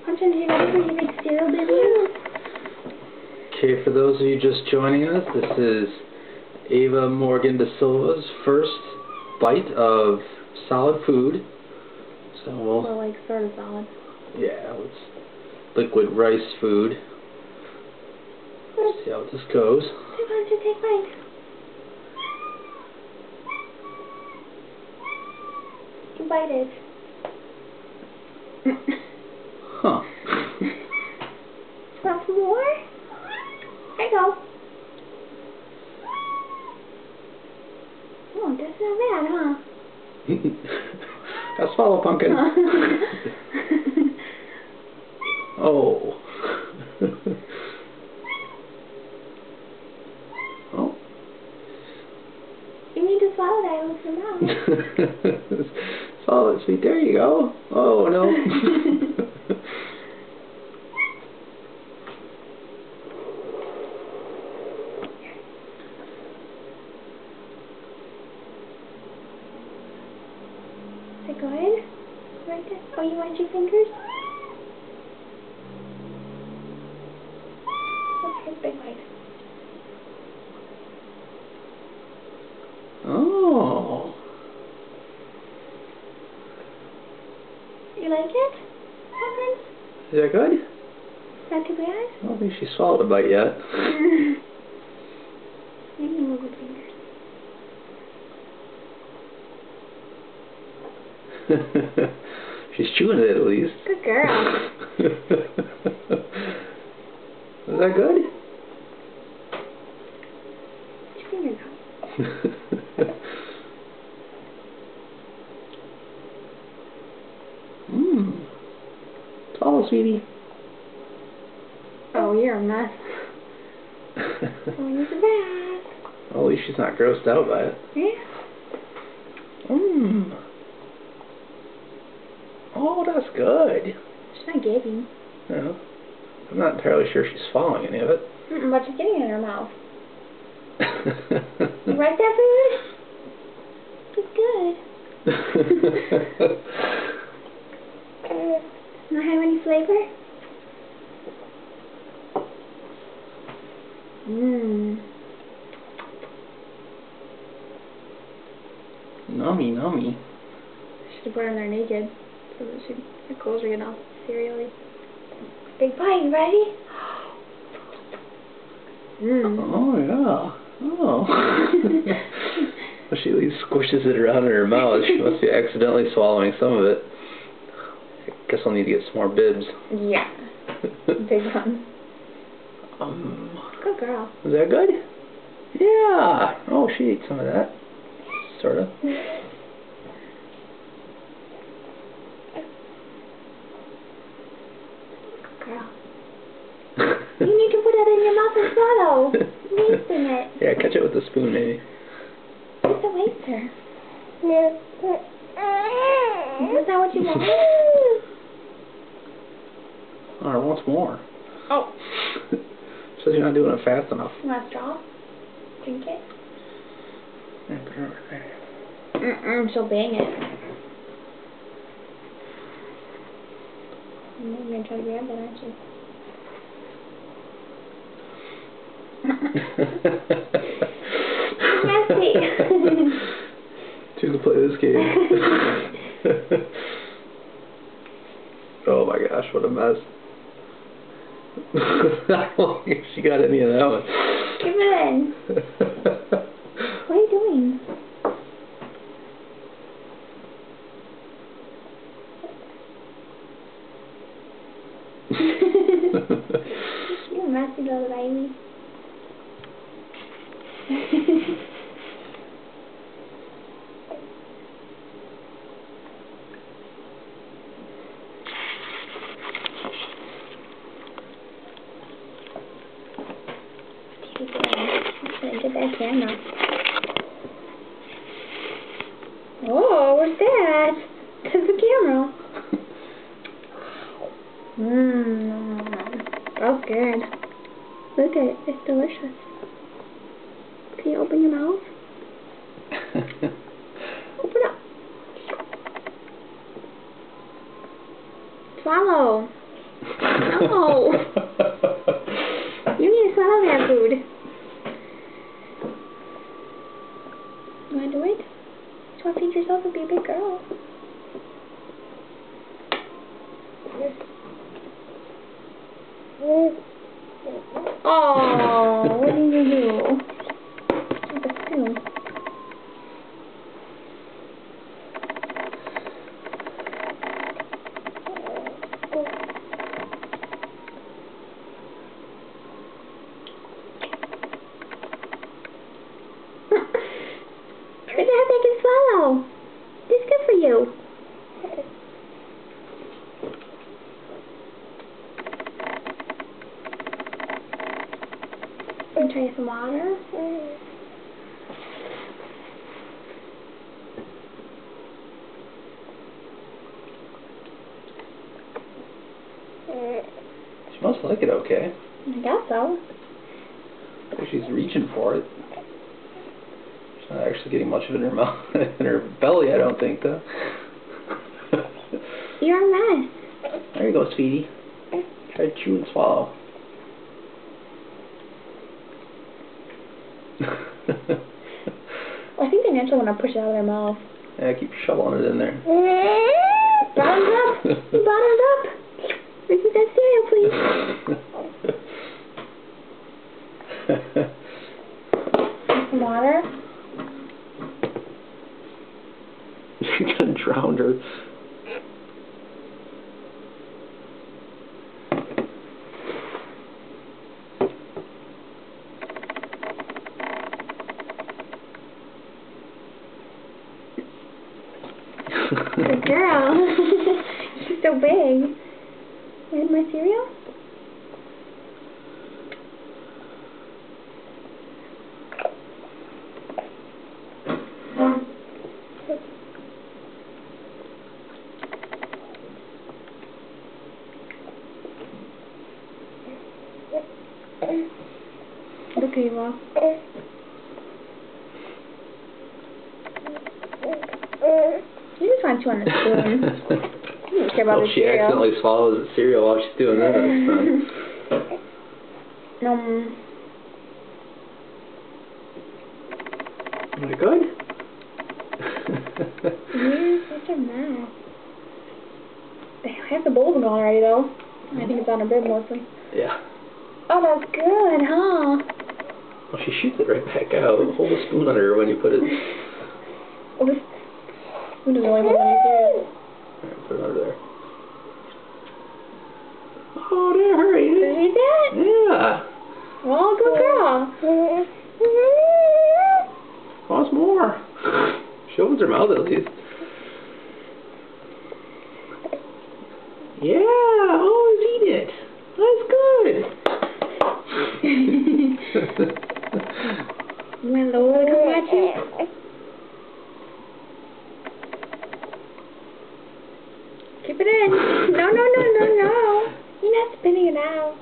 Punch into your nose when you make cereal videos. Okay, for those of you just joining us, this is Ava Morgan Da Silva's first bite of solid food. So Well, like sort of solid. yeah, it's liquid rice food. Let's see how this goes. Take bite. You bite it. Huh. Want some more? There you go. Oh, that's not bad, huh? Gotta swallow, pumpkin. Oh. Oh. You need to swallow that with your mouth. Swallow it, sweet. There you go. Oh, no. Is it good? Right there. Oh, you want your fingers? What's his big bite? Oh. You like it? Pumpkin? Is that good? Not too bad? I don't think she swallowed a bite yet. Maybe move your fingers. She's chewing it at least. Good girl. Is that good? Put your fingers out. Mmm. Swallow, sweetie. Oh, you're a mess. Going to the bath. Well, at least she's not grossed out by it. Yeah. Mmm. Oh, that's good. She's not gaping. No. I'm not entirely sure she's swallowing any of it. But she's getting it in her mouth. You like that food? It's good. Not have any flavor? Mmm. Nummy, nummy. Should have put her in there naked so that her clothes are getting all cereal-y. Big bite, you ready? Mmm. Oh, yeah. Oh. Well, she at least squishes it around in her mouth. She must be accidentally swallowing some of it. I guess I'll need to get some more bibs. Yeah. Big one. Good girl. Is that good? Yeah. Oh, she ate some of that. Sort of. Good girl. You need to put that in your mouth and swallow. You're wasting it. Yeah, catch it with a spoon, maybe. It's a waster. Is that what you want? Oh, I want more. Oh. Says you're not doing it fast enough. You want a straw? Drink it? Yeah, put it over there. She'll bang it. You're going to try to grab that, aren't you? Messy. Choose to play this game. Oh my gosh, what a mess. I don't think she got any of that one. Give it in. What are you doing? You messy little baby. Get that camera. Oh, what's that? That's the camera. That's good. Look at it. It's delicious. Can you open your mouth? Open up. Swallow. No. You need to swallow that food. You want to do it? Just want to feed yourself and be a big girl. Oh, what did you do? Like a spoon. Good job, they can swallow. This is good for you. Want to try some water? She must like it okay. I guess so. She's reaching for it. She's not actually getting much of it in her mouth, in her belly, I don't think, though. You're a mess. There you go, sweetie. Try to chew and swallow. Well, I think they naturally want to push it out of their mouth. Yeah, keep shoveling it in there. Bottoms up! Bottoms up! Give me that cereal, please. Some water? You done drowned her. Good girl. She's so big. Want my cereal? Look, Eva. You just want to chew on the spoon. You don't care about the She cereal. accidentally swallows the cereal while she's doing that. Is it good? You're such a mess. Half the bowl's gone already, though. I think it's on her bib mostly. Yeah. Oh, that's good, huh? Well, she shoots it right back out. Hold the spoon under her when you put it. Oh, this spoon doesn't really hold any cereal. Alright, put it under there. Oh, there, hurry. Did you eat that? Yeah. Well, good girl. Wants more. She opens her mouth at least. Yeah, oh, eat it. That's good. You want to lower the come at you? Keep it in. No, no, no, no, no. You're not spitting it out.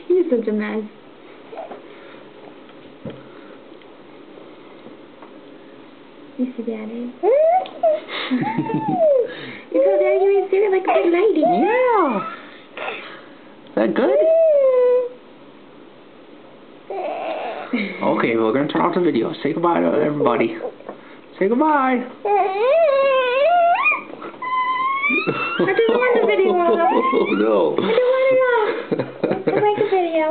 You're such a mess. You see Daddy? You told Daddy you ate cereal like a big lady. Yeah. Is that good? Okay, we're going to turn off the video. Say goodbye to everybody. Say goodbye. I just want the video. Oh, no. I don't want it off. I like the video.